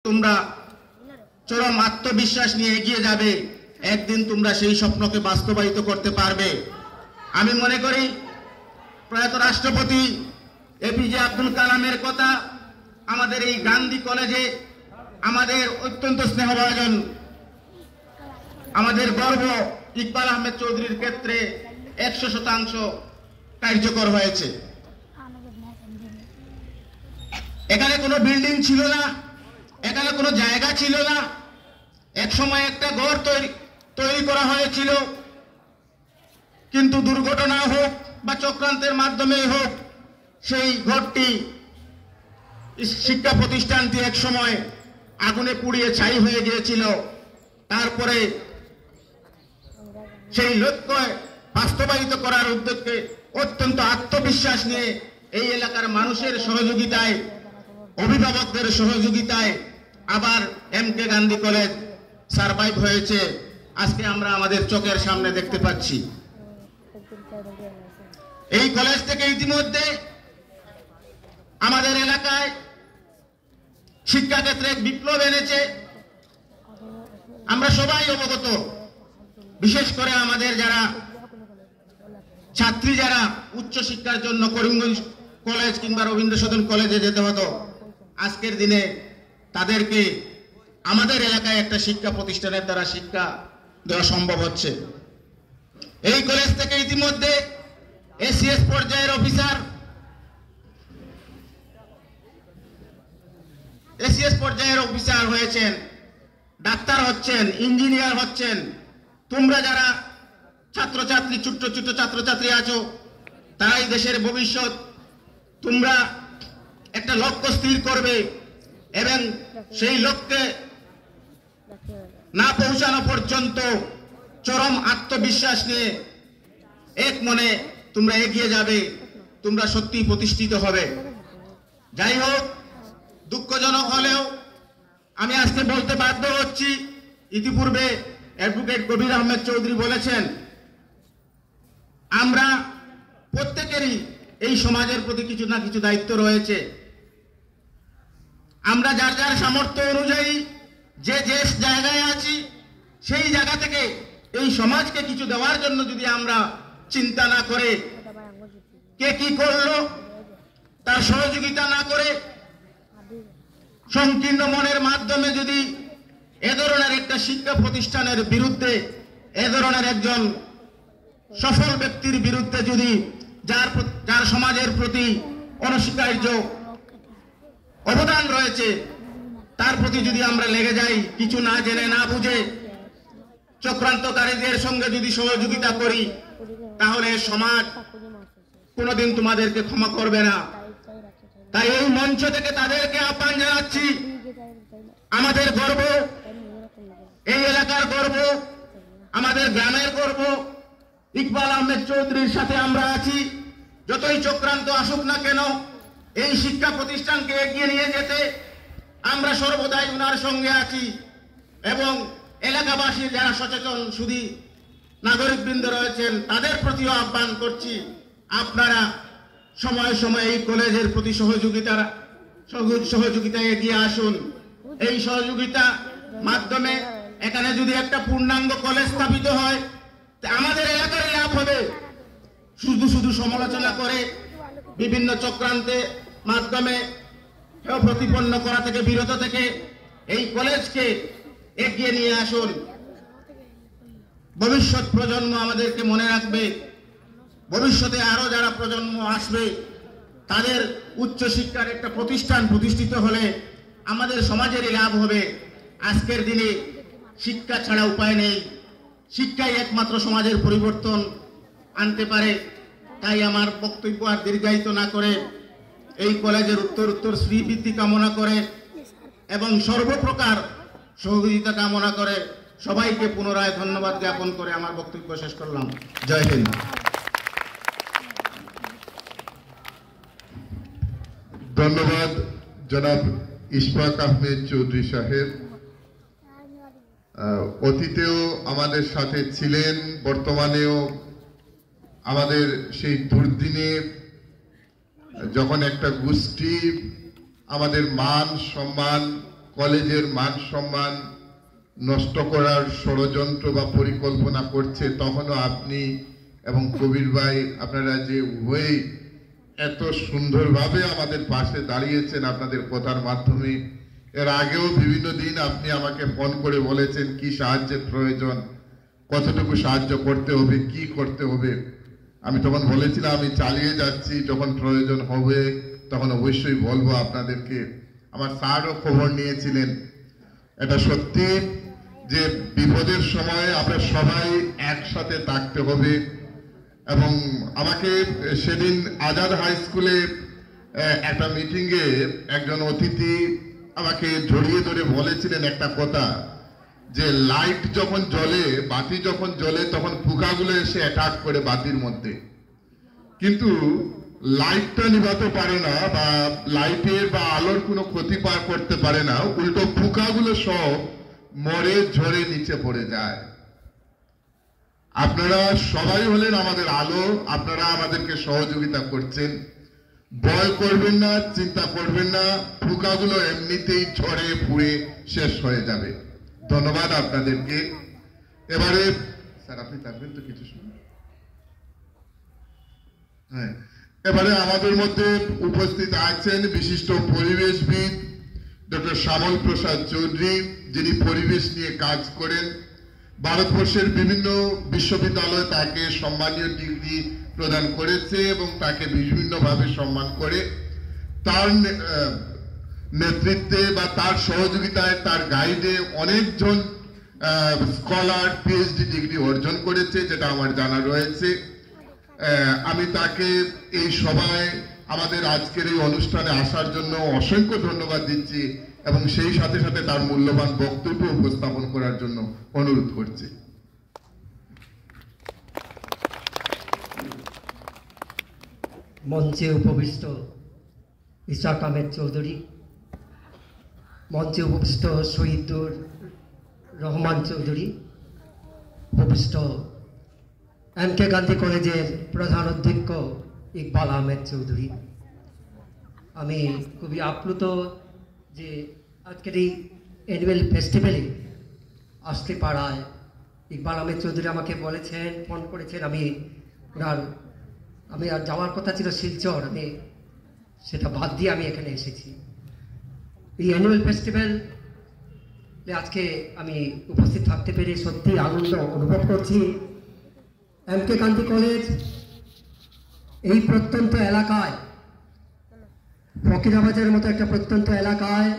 তোমরা চরম আত্মবিশ্বাস নিয়ে এগিয়ে যাবে, একদিন তোমরা সেই স্বপ্নকে বাস্তবায়িত করতে পারবে। আমি মনে করি প্রয়াত রাষ্ট্রপতি এপিজে আব্দুল কালামের কথা আমাদের এই গান্ধী কলেজে আমাদের অত্যন্ত স্নেহভাজন আমাদের গর্ব ইকবাল আহমেদ চৌধুরীর ক্ষেত্রে 100% কার্যকর হয়েছে। এখানে কোনো বিল্ডিং ছিল না, এখানে কোনো জায়গা ছিল না, এক সময় একটা ঘর তৈরি করা হয়েছিল, কিন্তু দুর্ঘটনা হোক বা চক্রান্তের মাধ্যমে হোক সেই ঘরটি শিক্ষা প্রতিষ্ঠানটি এক সময় আগুনে পুড়িয়ে ছাই হয়ে গিয়েছিল। তারপরে সেই লক্ষ্য বাস্তবায়িত করার উদ্যোগে অত্যন্ত আত্মবিশ্বাস নিয়ে এই এলাকার মানুষের সহযোগিতায়, অভিভাবকদের সহযোগিতায় আবার এমকে গান্ধী কলেজ সারভাইভ হয়েছে। আজকে আমরা আমাদের চোখের সামনে দেখতে পাচ্ছি। এই কলেজ থেকে ইতিমধ্যে আমাদের এলাকায় শিক্ষাক্ষেত্রে এক বিপ্লব এনেছে, আমরা সবাই অবগত। বিশেষ করে আমাদের যারা ছাত্রী, যারা উচ্চ শিক্ষার জন্য করিমগঞ্জ কলেজ কিংবা রবীন্দ্র সদন কলেজে যেতে হতো, আজকের দিনে তাদেরকে আমাদের এলাকায় একটা শিক্ষা প্রতিষ্ঠানের দ্বারা শিক্ষা দেওয়া সম্ভব হচ্ছে। এই কলেজ থেকে ইতিমধ্যে এসিএস পর্যায়ের অফিসার, হয়েছেন, ডাক্তার হচ্ছেন, ইঞ্জিনিয়ার হচ্ছেন। তোমরা যারা ছাত্রছাত্রী, ছোট্ট ছোট্ট ছাত্রছাত্রী আছো, তারাই দেশের ভবিষ্যৎ। তোমরা একটা লক্ষ্য স্থির করবে এবং সেই লক্ষ্যে না পৌঁছানো পর্যন্ত চরম আত্মবিশ্বাস নিয়ে এক মনে তোমরা এগিয়ে যাবে, তোমরা সত্যি প্রতিষ্ঠিত হবে। যাই হোক, দুঃখজনক হলেও আমি আজকে বলতে বাধ্য হচ্ছি, ইতিপূর্বে অ্যাডভোকেট কবির আহমেদ চৌধুরী বলেছেন, আমরা প্রত্যেকেরই এই সমাজের প্রতি কিছু না কিছু দায়িত্ব রয়েছে। আমরা যার যার সামর্থ্য অনুযায়ী যে যে জায়গায় আছি, সেই জায়গা থেকে এই সমাজকে কিছু দেওয়ার জন্য যদি আমরা চিন্তা না করে, কে কি করলো তার সহযোগিতা না করে, সংকীর্ণ মনের মাধ্যমে যদি এ ধরনের একটা শিক্ষা প্রতিষ্ঠানের বিরুদ্ধে, এ ধরনের একজন সফল ব্যক্তির বিরুদ্ধে যদি যার সমাজের প্রতি অনস্বীকার্য অবদান রয়েছে, তার প্রতি যদি আমরা লেগে যাই, কিছু না জেনে না বুঝে চক্রান্তকারীদের সঙ্গে যদি সহযোগিতা করি, তাহলে সমাজ কোনোদিন তোমাদেরকে ক্ষমা করবে না। তাই এই মঞ্চ থেকে তাদেরকে আহ্বান জানাচ্ছি, আমাদের গর্ব, এই এলাকার গর্ব, আমাদের গ্রামের গর্ব ইকবাল আহমেদ চৌধুরীর সাথে আমরা আছি। যতই চক্রান্ত আসুক না কেন, এই শিক্ষা প্রতিষ্ঠানকে এগিয়ে নিয়ে যেতে আমরা সর্বদাই ওনার সঙ্গে আছি। এবং এলাকাবাসী যারা সচেতন সুধী নাগরিকবৃন্দ রয়েছেন, তাদের প্রতিও আহ্বান করছি, আপনারা সময়ে সময়ে এই কলেজের প্রতি সহযোগিতায় এগিয়ে আসুন। এই সহযোগিতা মাধ্যমে এখানে যদি একটা পূর্ণাঙ্গ কলেজ স্থাপিত হয়, আমাদের এলাকার লাভ হবে। শুধু শুধু সমালোচনা করে বিভিন্ন চক্রান্তে মাধ্যমে প্রতিপন্ন করা থেকে বিরত থেকে এই কলেজকে এগিয়ে নিয়ে আসুন। ভবিষ্যৎ প্রজন্ম আমাদেরকে মনে রাখবে, ভবিষ্যতে আরো যারা প্রজন্ম আসবে, তাদের উচ্চ শিক্ষার একটা প্রতিষ্ঠান প্রতিষ্ঠিত হলে আমাদের সমাজেরই লাভ হবে। আজকের দিনে শিক্ষা ছাড়া উপায় নেই, শিক্ষাই একমাত্র সমাজের পরিবর্তন আনতে পারে। তাই আমার বক্তব্য আর দীর্ঘায়িত না করে এই কলেজের উত্তর শ্রীবৃদ্ধি কামনা করে এবং সর্বপ্রকার সহযোগিতা কামনা করে সবাইকে পুনরায় ধন্যবাদ জ্ঞাপন করে আমার বক্তব্য শেষ করলাম। জয় হিন্দ। ধন্যবাদ জনাব ইশফাক আহমেদ চৌধুরী সাহেব। অতীতেও আমাদের সাথে ছিলেন, বর্তমানেও আমাদের সেই দুর্দিনে যখন একটা গোষ্ঠী আমাদের মান সম্মান কলেজের মান সম্মান নষ্ট করার ষড়যন্ত্র বা পরিকল্পনা করছে, তখনও আপনি এবং কবির ভাই আপনারা যে উভয়ই এত সুন্দরভাবে আমাদের পাশে দাঁড়িয়েছেন আপনাদের কথার মাধ্যমে। এর আগেও বিভিন্ন দিন আপনি আমাকে ফোন করে বলেছেন কি সাহায্যের প্রয়োজন, কতটুকু সাহায্য করতে হবে, কি করতে হবে। আমি তখন বলেছিলাম আমি চালিয়ে যাচ্ছি, যখন প্রয়োজন হবে তখন অবশ্যই বলবো আপনাদেরকে। আমার স্যারও খবর নিয়েছিলেন। এটা সত্যি যে বিপদের সময় আমরা সবাই একসাথে থাকতে হবে। এবং আমাকে সেদিন আজাদ হাই স্কুলে একটা মিটিংয়ে একজন অতিথি আমাকে জড়িয়ে ধরে বলেছিলেন একটা কথা, যে লাইট যখন জ্বলে, বাতি যখন জ্বলে, তখন পোকাগুলো এসে অ্যাটাক করে বাতির মধ্যে, কিন্তু লাইটটা নিভাতে পারে না বা লাইটের বা আলোর কোনো ক্ষতি করতে পারে না, উল্টো পোকাগুলো সব মরে ঝরে নিচে পড়ে যায়। আপনারা সবাই হলেন আমাদের আলো, আপনারা আমাদেরকে সহযোগিতা করছেন। ভয় করবেন না, চিন্তা করবেন না, পোকাগুলো এমনিতেই ঝরে পুড়ে শেষ হয়ে যাবে। ধন্যবাদ আপনাদেরকে। এবারে স্যার আপনি থাকবেন তো কিছু সময়? হ্যাঁ, এবারে আমাদের মধ্যে উপস্থিত আছেন বিশিষ্ট পরিবেশবিদ ডক্টর শ্যামল প্রসাদ চৌধুরী, যিনি পরিবেশ নিয়ে কাজ করেন। ভারতবর্ষের বিভিন্ন বিশ্ববিদ্যালয় তাকে সম্মানীয় ডিগ্রি প্রদান করেছে এবং তাকে বিভিন্নভাবে সম্মান করে। তার নেতৃত্বে বা তার সহযোগিতায়, তার গাইডে অনেকজন স্কলার পিএইচডি ডিগ্রি অর্জন করেছে, যেটা আমার জানা রয়েছে। আমি তাকে এই সভায় আমাদের আজকের এই অনুষ্ঠানে আসার জন্য অসংখ্য ধন্যবাদ দিচ্ছি এবং সেই সাথে সাথে তার মূল্যবান বক্তব্য উপস্থাপন করার জন্য অনুরোধ করছি। মঞ্চে উপবিষ্ট ইশাক আহমেদ চৌধুরী, মঞ্চে উপবিষ্ট শহীদুর রহমান চৌধুরী, উপবিষ্ট এম.কে. গান্ধী কলেজের প্রধান অধ্যক্ষ ইকবাল আহমেদ চৌধুরী। আমি খুবই আপ্লুত যে আজকের এই অ্যানুয়াল ফেস্টিভ্যালে আসতে পারায়। ইকবাল আহমেদ চৌধুরী আমাকে বলেছেন, ফোন করেছেন, আমি আর যাওয়ার কথা ছিল শিলচর, আমি সেটা বাদ দিয়ে আমি এখানে এসেছি। এই অ্যানুয়াল ফেস্টিভ্যাল আজকে আমি উপস্থিত থাকতে পেরে সত্যি আনন্দ অনুভব করছি। এম.কে. গান্ধী কলেজ এই প্রত্যন্ত এলাকায়, ফকিরাবাজারের মতো একটা প্রত্যন্ত এলাকায়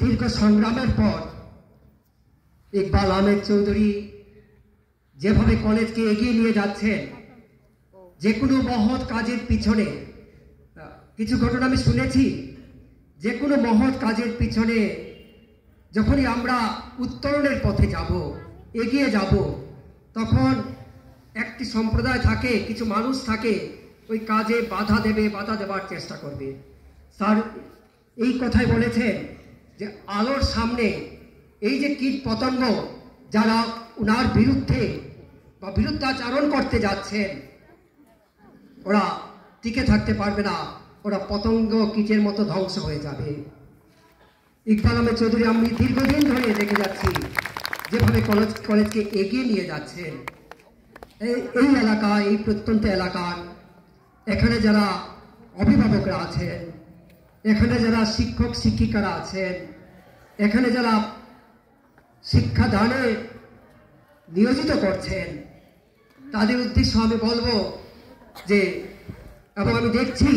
দীর্ঘ সংগ্রামের পর ইকবাল আহমেদ চৌধুরী যেভাবে কলেজকে এগিয়ে নিয়ে যাচ্ছেন, যে কোনো মহৎ কাজের পিছনে, কিছু ঘটনা আমি শুনেছি, যে কোনো মহৎ কাজের পিছনে যখনই আমরা উত্তরণের পথে যাব, এগিয়ে যাব, তখন একটি সম্প্রদায় থাকে, কিছু মানুষ থাকে, ওই কাজে বাধা দেবার চেষ্টা করবে। স্যার এই কথাই বলেছেন যে আলোর সামনে এই যে কীট পতঙ্গ যারা ওনার বিরুদ্ধে বা বিরুদ্ধাচরণ করতে যাচ্ছেন, ওরা টিকে থাকতে পারবে না, ওরা পতঙ্গ কীটের মতো ধ্বংস হয়ে যাবে। ইকবাল আহমেদ চৌধুরী আমি দীর্ঘদিন ধরে দেখে যাচ্ছি যেভাবে কলেজকে এগিয়ে নিয়ে যাচ্ছেন। এই এলাকা, এই প্রত্যন্ত এলাকার এখানে যারা অভিভাবকরা আছেন, এখানে যারা শিক্ষক শিক্ষিকারা আছেন, এখানে যারা শিক্ষাদানে নিয়োজিত করছেন, তাদের উদ্দেশ্য আমি বলবো যে, এবং আমি দেখছি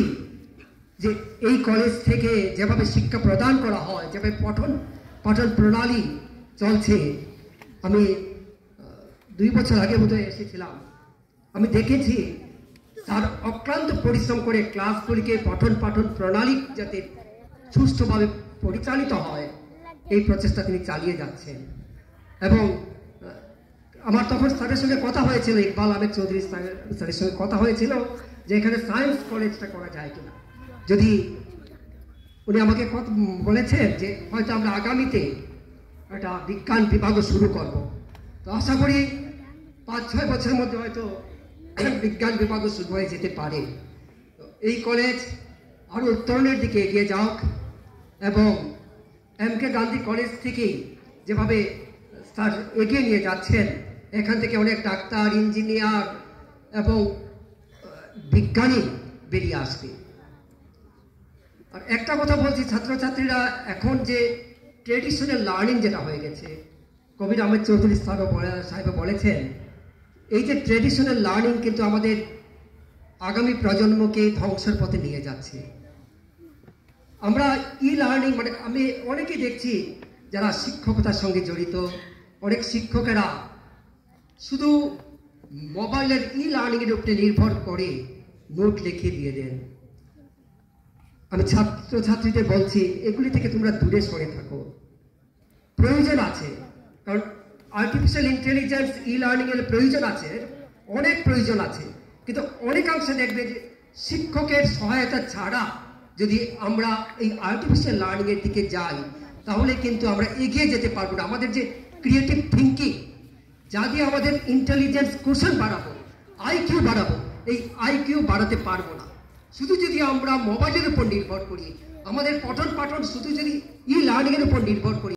যে এই কলেজ থেকে যেভাবে শিক্ষা প্রদান করা হয়, যেভাবে পঠন প্রণালী চলছে, আমি 2 বছর আগে বোধহয় এসেছিলাম, আমি দেখেছি তার অক্লান্ত পরিশ্রম করে ক্লাসগুলিকে পঠন পাঠন প্রণালী যাতে সুষ্ঠুভাবে পরিচালিত হয়, এই প্রচেষ্টা তিনি চালিয়ে যাচ্ছেন। এবং আমার তখন স্যারের সঙ্গে কথা হয়েছিল, ইকবাল আহমেদ চৌধুরী স্যারের সঙ্গে কথা হয়েছিল যে এখানে সায়েন্স কলেজটা করা যায় কিনা। যদি উনি আমাকে বলেছেন যে হয়তো আমরা আগামীতে একটা বিজ্ঞান বিভাগও শুরু করব, তো আশা করি 5-6 বছরের মধ্যে হয়তো বিজ্ঞান বিভাগও শুরু হয়ে যেতে পারে। তো এই কলেজ আরও উত্তরণের দিকে এগিয়ে যাক এবং MK গান্ধী কলেজ থেকেই যেভাবে স্যার এগিয়ে নিয়ে যাচ্ছেন, এখান থেকে অনেক ডাক্তার, ইঞ্জিনিয়ার এবং বিজ্ঞানী বেরিয়ে আসবে। আর একটা কথা বলছি, ছাত্রছাত্রীরা এখন যে ট্রেডিশনাল লার্নিং যেটা হয়ে গেছে, কবির আহমেদ চৌধুরী সাহেব বলেছেন, এই যে ট্রেডিশনাল লার্নিং কিন্তু আমাদের আগামী প্রজন্মকে ধ্বংসের পথে নিয়ে যাচ্ছে। আমরা ই লার্নিং মানে আমি অনেকেই দেখছি যারা শিক্ষকতার সঙ্গে জড়িত, অনেক শিক্ষকেরা শুধু মোবাইলের ই লার্নিংয়ের উপরে নির্ভর করে নোট লিখে দিয়ে দেন। আমি ছাত্রছাত্রীদের বলছি, এগুলি থেকে তোমরা দূরে সরে থাকো। প্রয়োজন আছে, কারণ আর্টিফিশিয়াল ইন্টেলিজেন্স ই লার্নিং এর প্রয়োজন আছে, অনেক প্রয়োজন আছে, কিন্তু অনেকাংশে দেখবে যে শিক্ষকের সহায়তা ছাড়া যদি আমরা এই আর্টিফিশিয়াল লার্নিং এর দিকে যাই, তাহলে কিন্তু আমরা এগিয়ে যেতে পারবো না। আমাদের যে ক্রিয়েটিভ থিঙ্কিং, যা দিয়ে আমাদের ইন্টেলিজেন্স কোশ্চেন বাড়াবো, আইকিউ বাড়াবো, এই আইকিউ বাড়াতে পারবো না। শুধু যদি আমরা মোবাইলের উপর নির্ভর করি, আমাদের পঠন পাঠন শুধু যদি ই লার্নিং এর উপর নির্ভর করি,